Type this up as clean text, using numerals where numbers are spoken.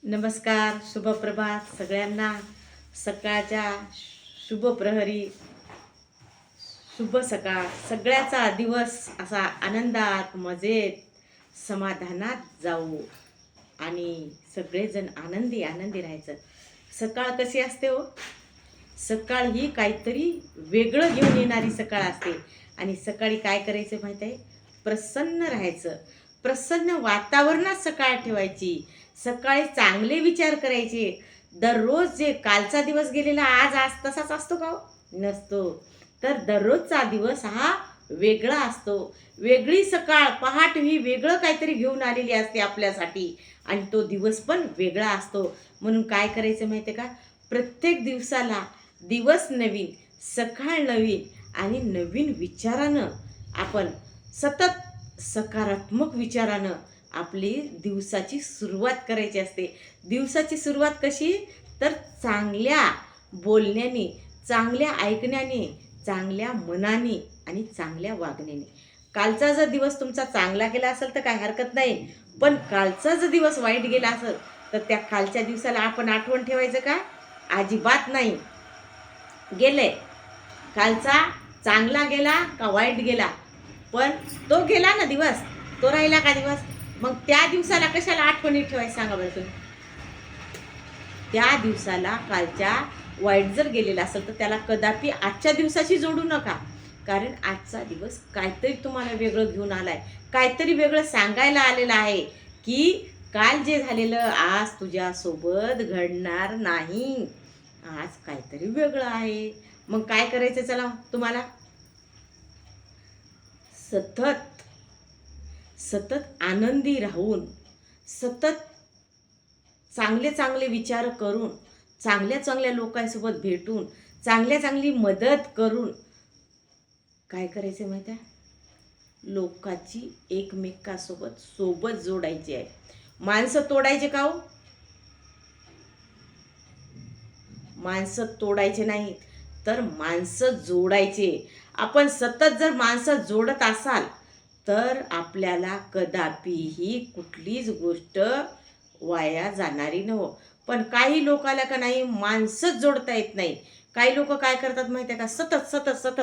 नमस्कार, शुभ प्रभात सगळ्यांना. सकाळच्या शुभ प्रहरी, शुभ सकाळ. सगळ्याचा दिवस असा आनंदात, मजेत, समाधानात जाऊ आणि सगळेजण आनंदी आनंदी राहायचं. सकाळ कशी असते हो? सकाळ ही काहीतरी वेगळं घेऊन येणारी सकाळ असते. आणि सकाळी काय करायचं माहीत आहे? प्रसन्न राहायचं. प्रसन्न वातावरणात सकाळ ठेवायची. सकाळी चांगले विचार करायचे. दररोज जे कालचा दिवस गेलेला आज आज तसाच असतो का हो? नसतो. तर दररोजचा दिवस हा वेगळा असतो. वेगळी सकाळ पहाट ही वेगळं काहीतरी घेऊन आलेली असते आपल्यासाठी. आणि तो दिवस पण वेगळा असतो. म्हणून काय करायचं माहिती आहे का? प्रत्येक दिवसाला दिवस नवीन, सकाळ नवीन आणि नवीन विचारानं आपण सतत सकारात्मक विचारानं आपली दिवसाची सुरुवात करायची असते. दिवसाची सुरुवात कशी? तर चांगल्या बोलण्याने, चांगल्या ऐकण्याने, चांगल्या मनाने आणि चांगल्या वागण्याने. कालचा जर दिवस तुमचा चांगला गेला असेल तर काय हरकत नाही. पण कालचा जर दिवस वाईट गेला असेल तर त्या कालच्या दिवसाला आपण आठवण ठेवायचं का? अजिबात नाही. गेले कालचा चांगला गेला का वाईट गेला, पण तो गेला ना दिवस, तो राहिला का दिवस. मग त्या दिवसाला कशाला आठवणीत ठेवायचं सांगा बरं तुम्ही. त्या दिवसाला कालच्या वाईट जर गेलेला असेल तर त्याला कदापि आजच्या दिवसाशी जोडू नका. कारण आजचा दिवस काहीतरी तुम्हाला वेगळं घेऊन आलाय, काहीतरी वेगळं सांगायला आलेलं आहे की काल जे झालेलं आज तुझ्यासोबत घडणार नाही. आज काहीतरी वेगळं आहे. मग काय करायचं चला तुम्हाला? सतत सतत आनंदी राहून, सतत चांगले चांगले विचार करून, चांगल्या चांगल्या लोकांसोबत भेटून, चांगल्या चांगली मदत करून काय करायचं माहिती आहे? लोकांची एकमेकांसोबत सोबत जोडायची आहे. माणसं तोडायचे का हो? माणसं तोडायचे नाहीत, तर माणसं जोडायचे. आपण सतत जर माणसं जोडत असाल तर आपल्याला कदापिही कुठलीच गोष्ट वाया जाणारी नव्ह. पण काही लोकाला का नाही माणसंच जोडता येत नाही. काही लोक काय करतात माहिती आहे का? सतत सतत सतत